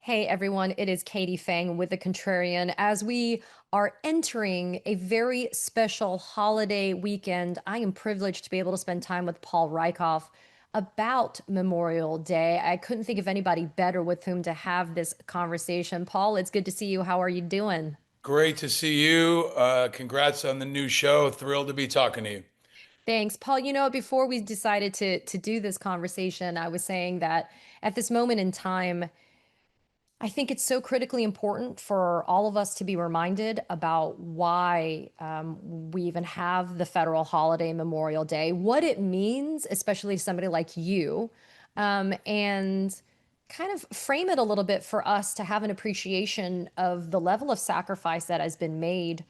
Hey everyone, it is Katie Phang with The Contrarian. As we are entering a very special holiday weekend, I am privileged to be able to spend time with Paul Rieckhoff about Memorial Day. I couldn't think of anybody better with whom to have this conversation. Paul, it's good to see you. How are you doing? Great to see you. Congrats on the new show. Thrilled to be talking to you. Thanks, Paul. Before we decided to do this conversation, I was saying that at this moment in time, I think it's so critically important for all of us to be reminded about why we even have the federal holiday Memorial Day, what it means, especially to somebody like you, and kind of frame it a little bit for us to have an appreciation of the level of sacrifice that has been made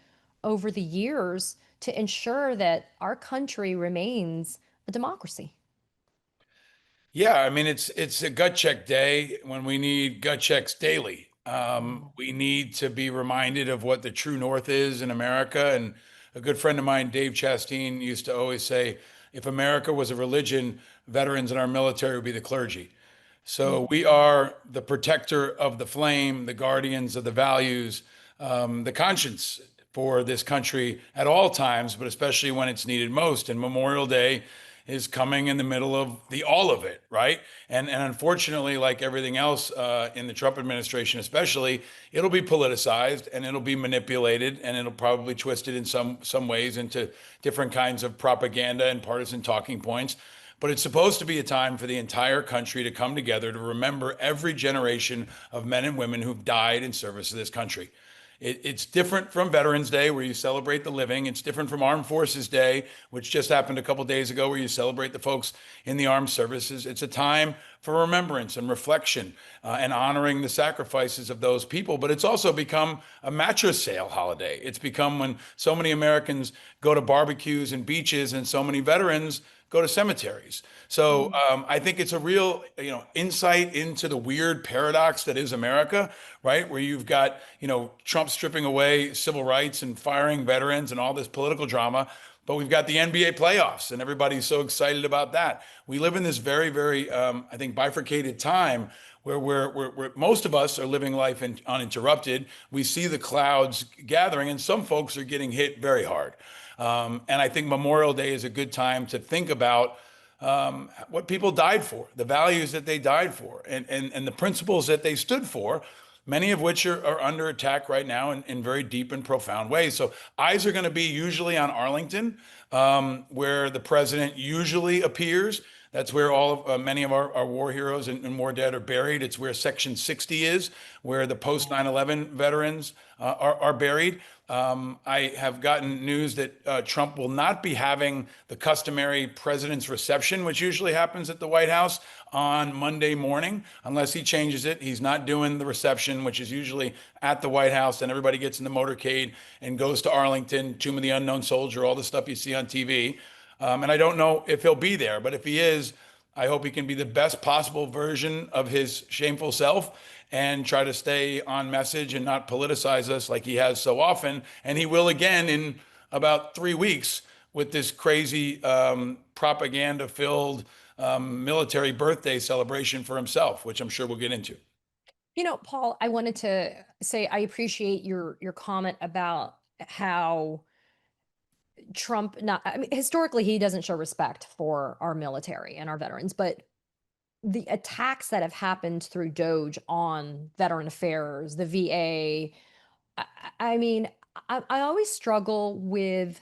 over the years to ensure that our country remains a democracy. Yeah, I mean it's a gut check day when we need gut checks daily. We need to be reminded of what the true north is in America. And a good friend of mine, Dave Chasteen, used to always say, if America was a religion, veterans in our military would be the clergy. So we Mhm. are the protector of the flame, the guardians of the values, the conscience for this country at all times, but especially when it's needed most. And Memorial Day is coming in the middle of the all of it, right? And unfortunately, like everything else in the Trump administration, especially, it'll be politicized and it'll be manipulated and it'll probably twisted in some ways into different kinds of propaganda and partisan talking points. But it's supposed to be a time for the entire country to come together to remember every generation of men and women who've died in service of this country. It's different from Veterans Day, where you celebrate the living. It's different from Armed Forces Day, which just happened a couple days ago, where you celebrate the folks in the armed services. It's a time for remembrance and reflection and honoring the sacrifices of those people. But it's also become a mattress sale holiday. It's become when so many Americans go to barbecues and beaches, and so many veterans go to cemeteries. So I think it's a real, insight into the weird paradox that is America, right? Where you've got, Trump stripping away civil rights and firing veterans and all this political drama. But we've got the NBA playoffs, and everybody's so excited about that. We live in this very, very, I think, bifurcated time where most of us are living life uninterrupted. We see the clouds gathering, and some folks are getting hit very hard. And I think Memorial Day is a good time to think about what people died for, the values that they died for, and the principles that they stood for, many of which are under attack right now in very deep and profound ways. So eyes are going to be usually on Arlington, where the president usually appears. That's where all of many of our war heroes and war dead are buried. It's where Section 60 is, where the post 9/11 veterans are buried. I have gotten news that Trump will not be having the customary president's reception, which usually happens at the White House on Monday morning, unless he changes it. He's not doing the reception, which is usually at the White House, and everybody gets in the motorcade and goes to Arlington, Tomb of the Unknown Soldier, all the stuff you see on TV. And I don't know if he'll be there, but if he is, I hope he can be the best possible version of his shameful self and try to stay on message and not politicize us like he has so often. And he will again in about 3 weeks with this crazy propaganda filled military birthday celebration for himself, which I'm sure we'll get into. Paul, I wanted to say I appreciate your comment about how Trump not I mean historically he doesn't show respect for our military and our veterans, but the attacks that have happened through Doge on veteran affairs, the VA, I mean, I always struggle with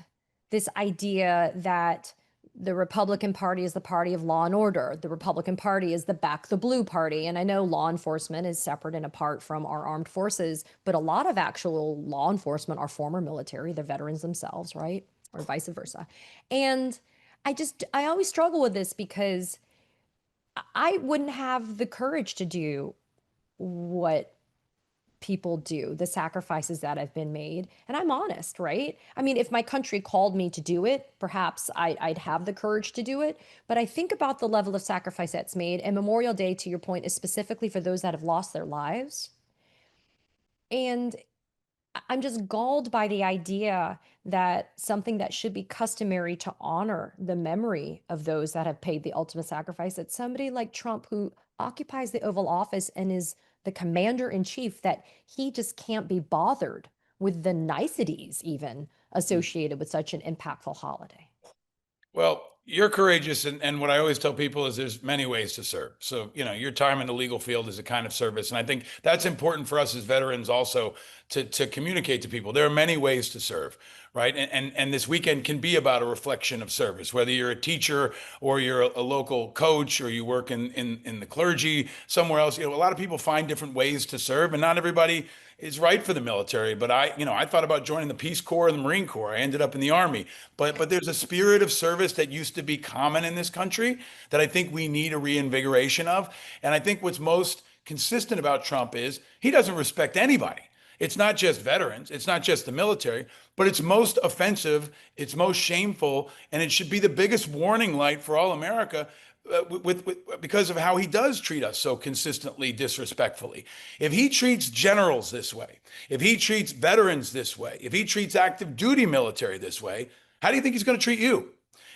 this idea that the Republican Party is the party of law and order. The Republican Party is the back the blue party. And I know law enforcement is separate and apart from our armed forces, but a lot of actual law enforcement are former military, they're veterans themselves, right? Or vice versa. And I always struggle with this because I wouldn't have the courage to do what people do, the sacrifices that have been made. And I'm honest, right? I mean, if my country called me to do it, perhaps I'd have the courage to do it. But I think about the level of sacrifice that's made. And Memorial Day, to your point, is specifically for those that have lost their lives. And I'm just galled by the idea that something that should be customary to honor the memory of those that have paid the ultimate sacrifice, that somebody like Trump, who occupies the Oval Office and is the commander in chief that he just can't be bothered with the niceties even associated with such an impactful holiday. Well, you're courageous, and what I always tell people is there's many ways to serve. So, your time in the legal field is a kind of service, and I think that's important for us as veterans also to communicate to people. There are many ways to serve, right? And this weekend can be about a reflection of service, whether you're a teacher or you're a local coach or you work in the clergy somewhere else. A lot of people find different ways to serve, and not everybody is right for the military. But I thought about joining the Peace Corps and the Marine Corps. I ended up in the Army. But there's a spirit of service that used to be common in this country that I think we need a reinvigoration of. And I think what's most consistent about Trump is he doesn't respect anybody. It's not just veterans, it's not just the military, but it's most offensive, it's most shameful, and it should be the biggest warning light for all America because of how he does treat us so consistently disrespectfully. If he treats generals this way, if he treats veterans this way, if he treats active duty military this way, how do you think he's going to treat you?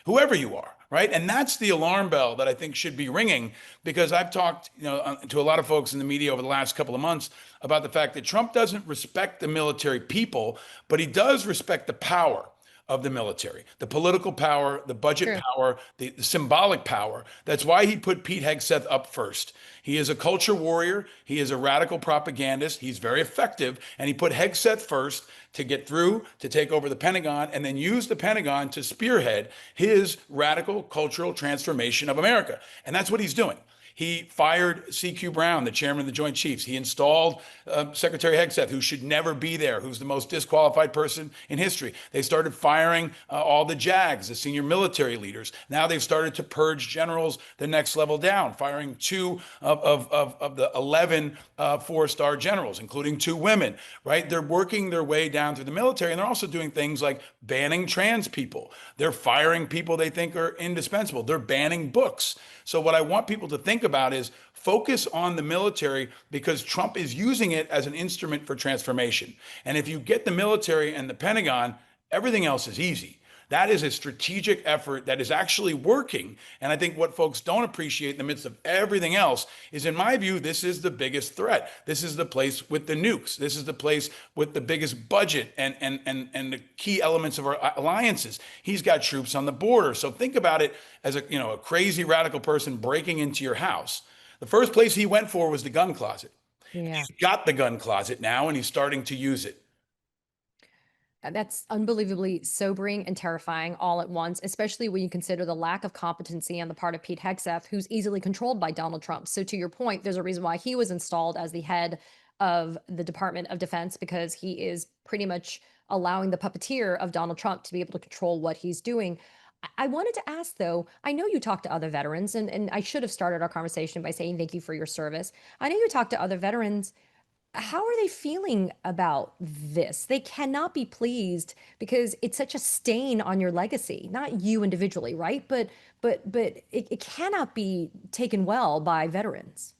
Whoever you are, right? And that's the alarm bell that I think should be ringing, because I've talked, to a lot of folks in the media over the last couple of months about the fact that Trump doesn't respect the military people, but he does respect the power of the military, the political power, the budget True. power, the symbolic power. That's why he put Pete Hegseth up first. He is a culture warrior. He is a radical propagandist. He's very effective. And he put Hegseth first to get through, to take over the Pentagon, and then use the Pentagon to spearhead his radical cultural transformation of America. And that's what he's doing. He fired C.Q. Brown, the chairman of the Joint Chiefs. He installed Secretary Hegseth, who should never be there, who's the most disqualified person in history. They started firing all the JAGs, the senior military leaders. Now they've started to purge generals the next level down, firing two of the 11 four-star generals, including two women, right? They're working their way down through the military, and they're also doing things like banning trans people. They're firing people they think are indispensable. They're banning books. So what I want people to think about is focus on the military, because Trump is using it as an instrument for transformation. And if you get the military and the Pentagon, everything else is easy. That is a strategic effort that is actually working. And I think what folks don't appreciate in the midst of everything else is, in my view, this is the biggest threat. This is the place with the nukes. This is the place with the biggest budget and the key elements of our alliances. He's got troops on the border. So think about it as a crazy radical person breaking into your house. The first place he went for was the gun closet. Yeah. He's got the gun closet now, and he's starting to use it. That's unbelievably sobering and terrifying all at once, especially when you consider the lack of competency on the part of Pete Hegseth, who's easily controlled by Donald Trump. So, to your point, there's a reason why he was installed as the head of the Department of Defense, because he is pretty much allowing the puppeteer of Donald Trump to be able to control what he's doing. I wanted to ask, though, I know you talk to other veterans, and I should have started our conversation by saying thank you for your service. I know you talk to other veterans. How are they feeling about this? They cannot be pleased because it's such a stain on your legacy, not you individually, right? But it cannot be taken well by veterans.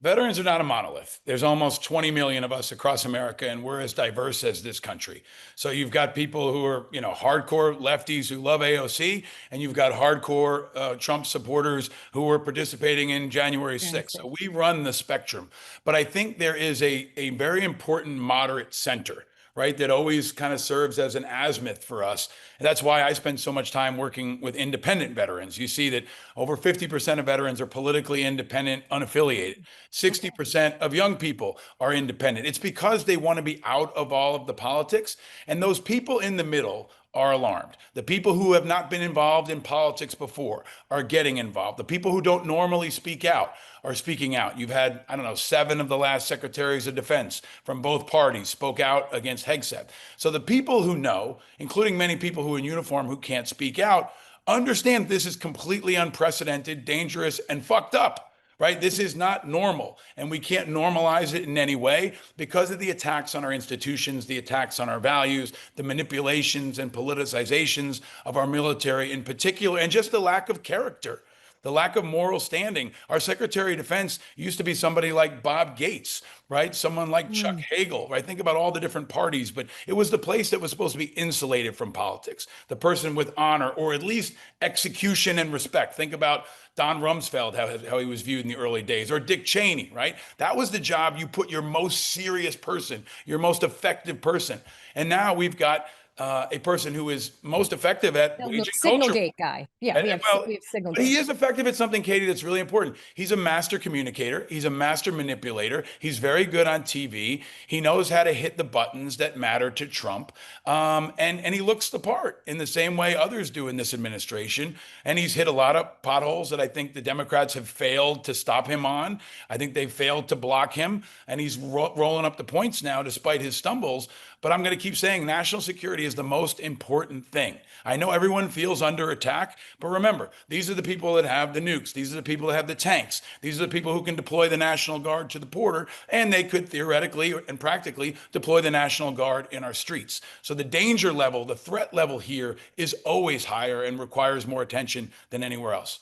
Veterans are not a monolith. There's almost 20 million of us across America, and we're as diverse as this country. So you've got people who are, hardcore lefties who love AOC, and you've got hardcore Trump supporters who are participating in January 6th. So we run the spectrum. But I think there is a very important moderate center, right, that always kind of serves as an azimuth for us. And that's why I spend so much time working with independent veterans. You see that over 50% of veterans are politically independent, unaffiliated. 60% of young people are independent. It's because they want to be out of all of the politics. And those people in the middle are alarmed. The people who have not been involved in politics before are getting involved. The people who don't normally speak out are speaking out. You've had, 7 of the last secretaries of defense from both parties spoke out against Hegseth. So the people who know, including many people who are in uniform who can't speak out, understand this is completely unprecedented, dangerous, and fucked up. Right? This is not normal, and we can't normalize it in any way because of the attacks on our institutions, the attacks on our values, the manipulations and politicizations of our military in particular, and just the lack of character the lack of moral standing. Our Secretary of Defense used to be somebody like Bob Gates, right? Someone like Chuck Mm. Hagel, right? Think about all the different parties, but it was the place that was supposed to be insulated from politics, the person with honor or at least execution and respect. Think about Don Rumsfeld, how he was viewed in the early days, or Dick Cheney, right? That was the job you put your most serious person, your most effective person. And now we've got a person who is most effective at No, no, waging Signal culture. Gate guy. Yeah, And, well, we have Signal but he Gate. is effective at something, Katie, that's really important. He's a master communicator. He's a master manipulator. He's very good on TV. He knows how to hit the buttons that matter to Trump. And he looks the part in the same way others do in this administration. And he's hit a lot of potholes that I think the Democrats have failed to stop him on. I think they failed to block him. And he's rolling up the points now despite his stumbles. But I'm going to keep saying national security is the most important thing. I know everyone feels under attack, but remember, these are the people that have the nukes. These are the people that have the tanks. These are the people who can deploy the National Guard to the border, and they could theoretically and practically deploy the National Guard in our streets. So the danger level, the threat level here is always higher and requires more attention than anywhere else.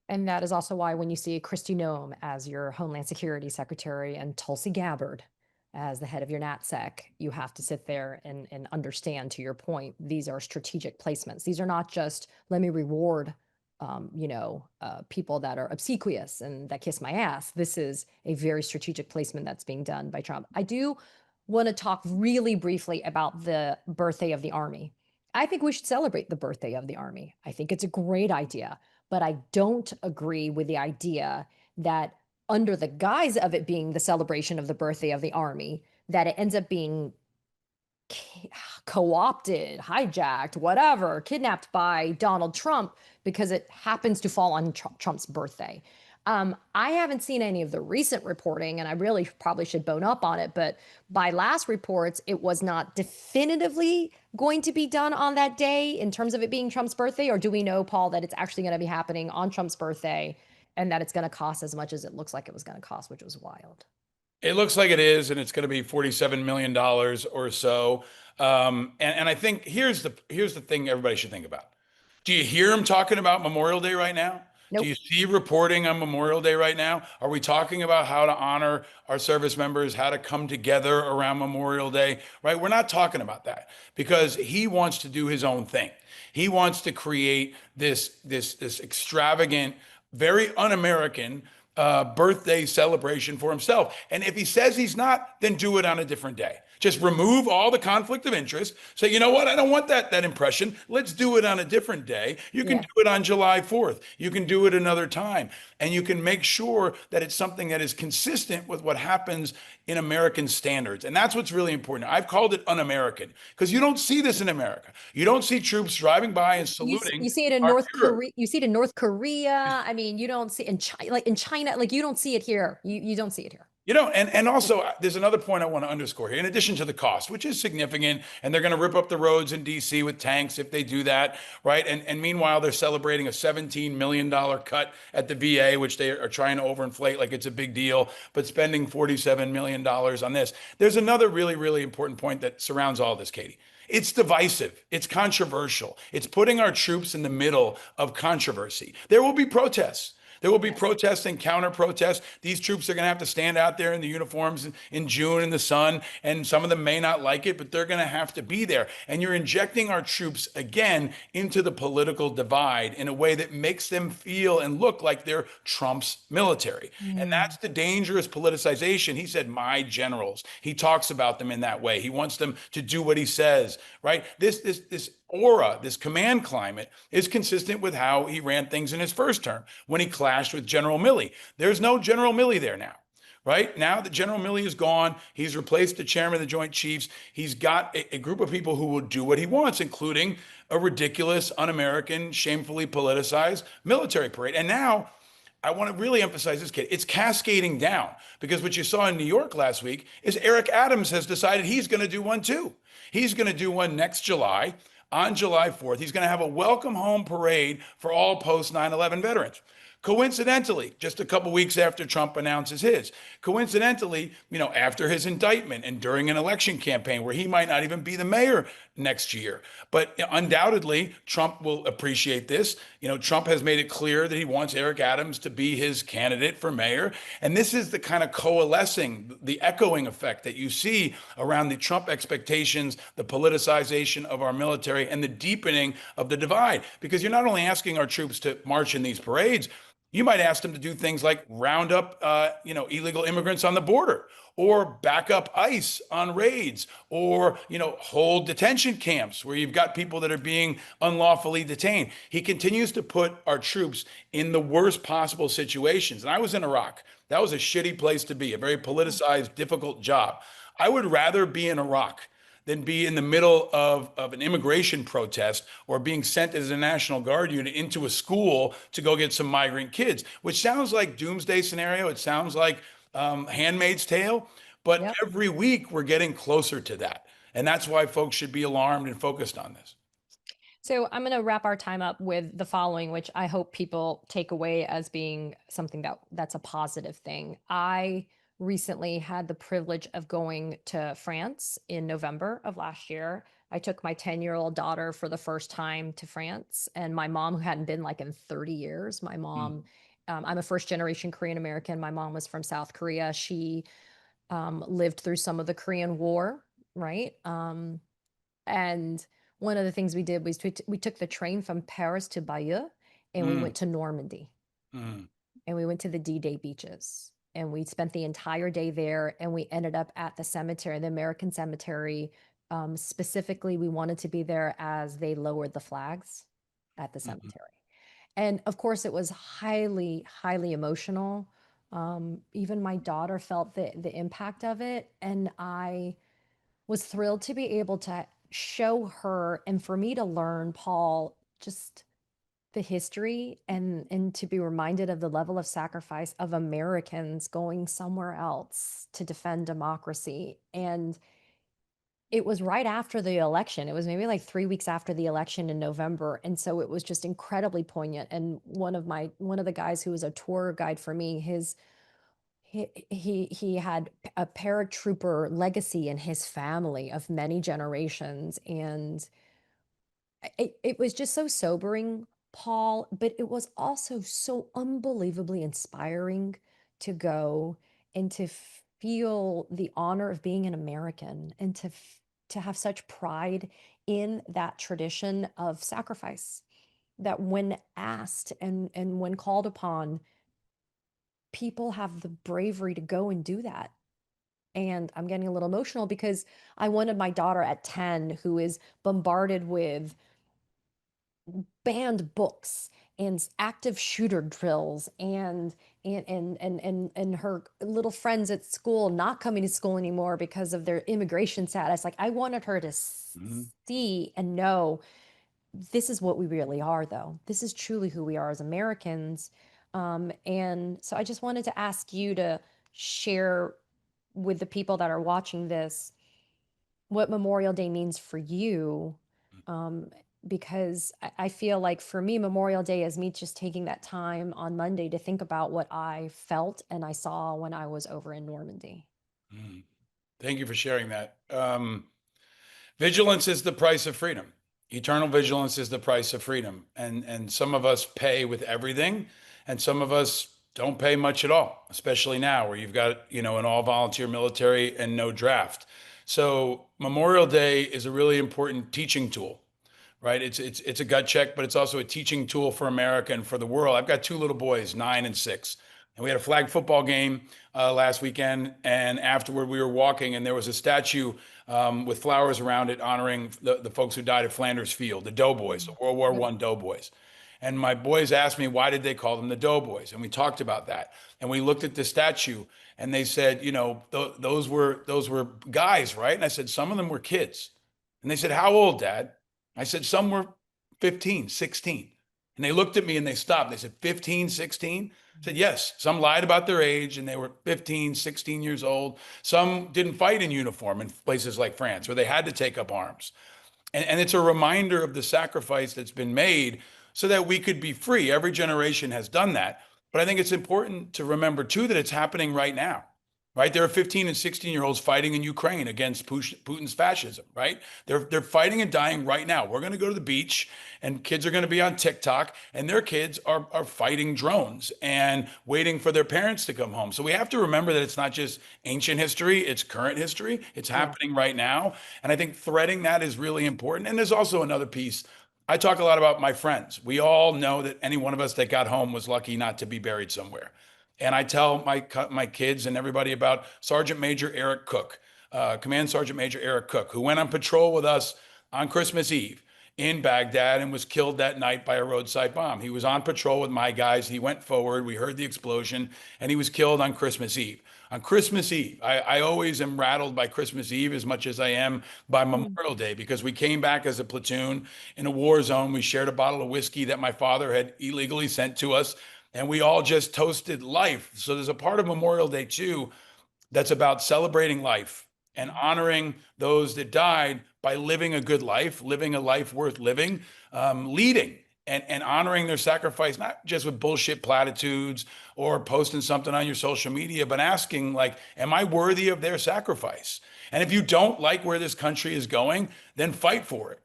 And that is also why when you see Kristi Noem as your Homeland Security Secretary and Tulsi Gabbard as the head of your NatSec, you have to sit there and understand, to your point, these are strategic placements. These are not just, let me reward, people that are obsequious and that kiss my ass. This is a very strategic placement that's being done by Trump. I do want to talk really briefly about the birthday of the Army. I think we should celebrate the birthday of the Army. I think it's a great idea, but I don't agree with the idea that under the guise of it being the celebration of the birthday of the Army, that it ends up being co-opted, hijacked, whatever, kidnapped by Donald Trump because it happens to fall on Trump's birthday. I haven't seen any of the recent reporting, and I really probably should bone up on it, but by last reports, it was not definitively going to be done on that day in terms of it being Trump's birthday. Or do we know, Paul, that it's actually going to be happening on Trump's birthday and that it's going to cost as much as it looks like it was going to cost, which was wild? It looks like it is, and it's going to be $47 million or so. And I think here's the thing everybody should think about. Do you hear him talking about Memorial Day right now? Do Nope. you see reporting on Memorial Day right now? Are we talking about how to honor our service members, how to come together around Memorial Day, right? We're not talking about that because he wants to do his own thing. He wants to create this extravagant, very un-American birthday celebration for himself. And if he says he's not, then do it on a different day. Just remove all the conflict of interest. Say, you know what? I don't want that impression. Let's do it on a different day. You can Yeah. do it on July 4th. You can do it another time. And you can make sure that it's something that is consistent with what happens in American standards. And that's what's really important. I've called it un-American because you don't see this in America. You don't see troops driving by and saluting You see it in our North hero. Korea. You see it in North Korea. I mean, you don't see in China, like you don't see it here. You don't see it here. And also there's another point I want to underscore here, in addition to the cost, which is significant, and they're going to rip up the roads in DC with tanks if they do that, right? And meanwhile, they're celebrating a $17 million cut at the VA, which they are trying to overinflate like it's a big deal, but spending $47 million on this. There's another really, really important point that surrounds all this, Katie. It's divisive. It's controversial. It's putting our troops in the middle of controversy. There will be protests. There will be Yes. protests and counter protests. These troops are going to have to stand out there in the uniforms in June in the sun, and some of them may not like it, but they're going to have to be there. And you're injecting our troops again into the political divide in a way that makes them feel and look like they're Trump's military. And Mm. that's the dangerous politicization. He said, my generals. He talks about them in that way. He wants them to do what he says, right? This aura, this command climate is consistent with how he ran things in his first term when he clashed with General Milley. There's no General Milley there now. Right now that General Milley is gone, he's replaced the chairman of the Joint Chiefs. He's got a group of people who will do what he wants, including a ridiculous, un-American, shamefully politicized military parade. And now I want to really emphasize this, kid. It's cascading down because what you saw in New York last week is Eric Adams has decided he's going to do one too. He's going to do one next July. On July 4th, he's going to have a welcome home parade for all post 9/11 veterans. Coincidentally, just a couple weeks after Trump announces his, coincidentally, after his indictment and during an election campaign where he might not even be the mayor next year. But undoubtedly, Trump will appreciate this. Trump has made it clear that he wants Eric Adams to be his candidate for mayor. And this is the kind of coalescing, the echoing effect that you see around the Trump expectations, the politicization of our military, and the deepening of the divide. Because you're not only asking our troops to march in these parades, you might ask them to do things like round up, illegal immigrants on the border, or back up ICE on raids, or hold detention camps where you've got people that are being unlawfully detained. He continues to put our troops in the worst possible situations. And I was in Iraq. That was a shitty place to be, a very politicized, difficult job. I would rather be in Iraq than be in the middle of an immigration protest or being sent as a National Guard unit into a school to go get some migrant kids, which sounds like doomsday scenario. It sounds like Handmaid's Tale, but Yep. every week we're getting closer to that. And that's why folks should be alarmed and focused on this. So I'm going to wrap our time up with the following, which I hope people take away as being something that's a positive thing. I recently had the privilege of going to France in November of last year. I took my 10-year-old daughter for the first time to France, and my mom, who hadn't been like in 30 years, my Mm, mom, I'm a first generation Korean American. My mom was from South Korea. She lived through some of the Korean War, right? And one of the things we did was we took the train from Paris to Bayeux, and we mm, went to Normandy, mm, and we went to the D-Day beaches, and we spent the entire day there, and we ended up at the cemetery, the American cemetery. Specifically, we wanted to be there as they lowered the flags at the mm, cemetery. And of course, it was highly, highly emotional. Even my daughter felt the impact of it, and I was thrilled to be able to show her and for me to learn, Paul, just the history and to be reminded of the level of sacrifice of Americans going somewhere else to defend democracy. And it was right after the election. It was maybe like 3 weeks after the election in November. And so it was just incredibly poignant. And one of the guys who was a tour guide for me, he had a paratrooper legacy in his family of many generations, and it was just so sobering, Paul, but it was also so unbelievably inspiring to go and to feel the honor of being an American and to have such pride in that tradition of sacrifice, that when asked and when called upon, people have the bravery to go and do that. And I'm getting a little emotional because I wanted my daughter at 10, who is bombarded with banned books and active shooter drills and her little friends at school not coming to school anymore because of their immigration status. Like, I wanted her to mm. see and know this is what we really are, though. This is truly who we are as Americans. And so I just wanted to ask you to share with the people that are watching this what Memorial Day means for you. Um, because I feel like for me, Memorial Day is me just taking that time on Monday to think about what I felt and I saw when I was over in Normandy. Mm. Thank you for sharing that. Vigilance is the price of freedom. Eternal vigilance is the price of freedom. And some of us pay with everything, and some of us don't pay much at all, especially now where you've got, an all volunteer military and no draft. So Memorial Day is a really important teaching tool, right? It's a gut check, but it's also a teaching tool for America and for the world. I've got two little boys, 9 and 6, and we had a flag football game last weekend. And afterward, we were walking, and there was a statue with flowers around it honoring the folks who died at Flanders Field, the Doughboys, the World War Yep. One Doughboys. And my boys asked me, why did they call them the Doughboys? And we talked about that. And we looked at the statue, and they said, those were guys, right? And I said, some of them were kids. And they said, how old, Dad? I said, some were 15, 16. And they looked at me and they stopped. They said, 15, 16? I said, yes. Some lied about their age and they were 15, 16 years old. Some didn't fight in uniform in places like France where they had to take up arms. And it's a reminder of the sacrifice that's been made so that we could be free. Every generation has done that. But I think it's important to remember too that it's happening right now, right? There are 15 and 16-year-olds fighting in Ukraine against Putin's fascism, right? They're fighting and dying right now. We're going to go to the beach, and kids are going to be on TikTok, and their kids are fighting drones and waiting for their parents to come home. So we have to remember that it's not just ancient history, it's current history. It's Yeah. happening right now. And I think threading that is really important. And there's also another piece. I talk a lot about my friends. We all know that any one of us that got home was lucky not to be buried somewhere. And I tell my kids and everybody about Sergeant Major Eric Cook, Command Sergeant Major Eric Cook, who went on patrol with us on Christmas Eve in Baghdad and was killed that night by a roadside bomb. He was on patrol with my guys. He went forward. We heard the explosion, and he was killed on Christmas Eve. On Christmas Eve, I always am rattled by Christmas Eve as much as I am by Mm. Memorial Day, because we came back as a platoon in a war zone. We shared a bottle of whiskey that my father had illegally sent to us, and we all just toasted life. So there's a part of Memorial Day too that's about celebrating life and honoring those that died by living a good life, living a life worth living, leading and honoring their sacrifice, not just with bullshit platitudes or posting something on your social media, but asking, like, am I worthy of their sacrifice? And if you don't like where this country is going, then fight for it.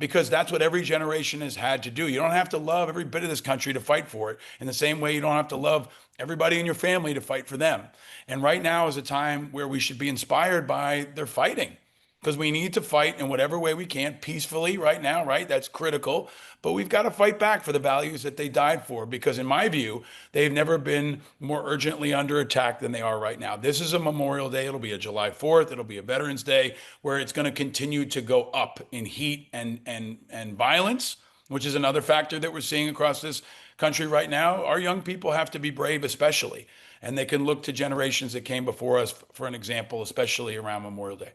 Because that's what every generation has had to do. You don't have to love every bit of this country to fight for it. In the same way, you don't have to love everybody in your family to fight for them. And right now is a time where we should be inspired by their fighting, because we need to fight in whatever way we can peacefully right now, right? That's critical. But we've got to fight back for the values that they died for, because in my view, they've never been more urgently under attack than they are right now. This is a Memorial Day. It'll be a July 4th. It'll be a Veterans Day, where it's going to continue to go up in heat and violence, which is another factor that we're seeing across this country right now. Our young people have to be brave, especially, and they can look to generations that came before us for an example, especially around Memorial Day.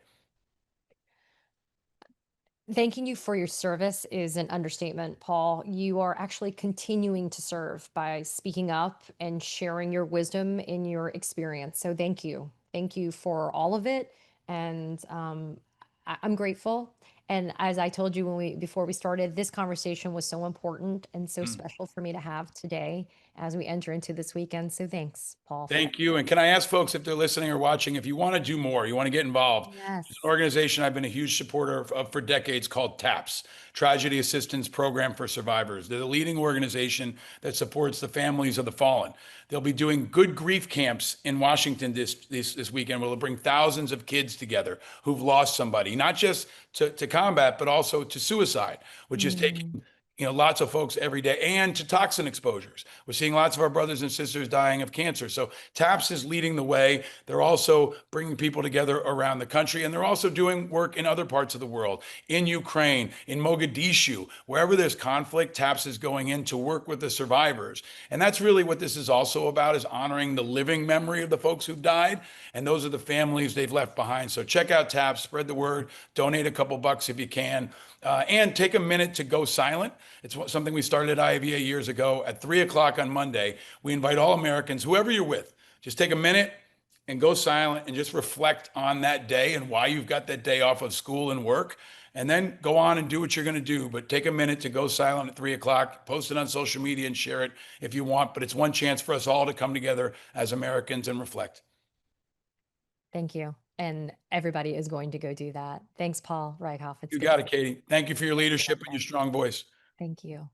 Thanking you for your service is an understatement, Paul. You are actually continuing to serve by speaking up and sharing your wisdom in your experience. So thank you. Thank you for all of it. And I'm grateful. And as I told you before we started, this conversation was so important and so Mm. special for me to have today as we enter into this weekend. So thanks, Paul, for that. Thank you. And can I ask folks, if they're listening or watching, if you want to do more, you want to get involved, there's an Yes. organization I've been a huge supporter of for decades called TAPS, Tragedy Assistance Program for Survivors. They're the leading organization that supports the families of the fallen. They'll be doing good grief camps in Washington this weekend, where they'll bring thousands of kids together who've lost somebody, not just to combat, but also to suicide, which is Mm. taking lots of folks every day, and to toxin exposures. We're seeing lots of our brothers and sisters dying of cancer. So TAPS is leading the way. They're also bringing people together around the country, and they're also doing work in other parts of the world, in Ukraine, in Mogadishu, wherever there's conflict. TAPS is going in to work with the survivors. And that's really what this is also about, is honoring the living memory of the folks who've died. And those are the families they've left behind. So check out TAPS, spread the word, donate a couple bucks if you can. And take a minute to go silent. It's something we started at IAVA years ago. At 3 o'clock on Monday, we invite all Americans, whoever you're with, just take a minute and go silent and just reflect on that day and why you've got that day off of school and work. And then go on and do what you're going to do. But take a minute to go silent at 3 o'clock, post it on social media and share it if you want. But it's one chance for us all to come together as Americans and reflect. Thank you. And everybody is going to go do that. Thanks, Paul Rieckhoff. It's You good to got it, see you. Katie. Thank you for your Have a good leadership and your Wednesday. strong voice. Thank you.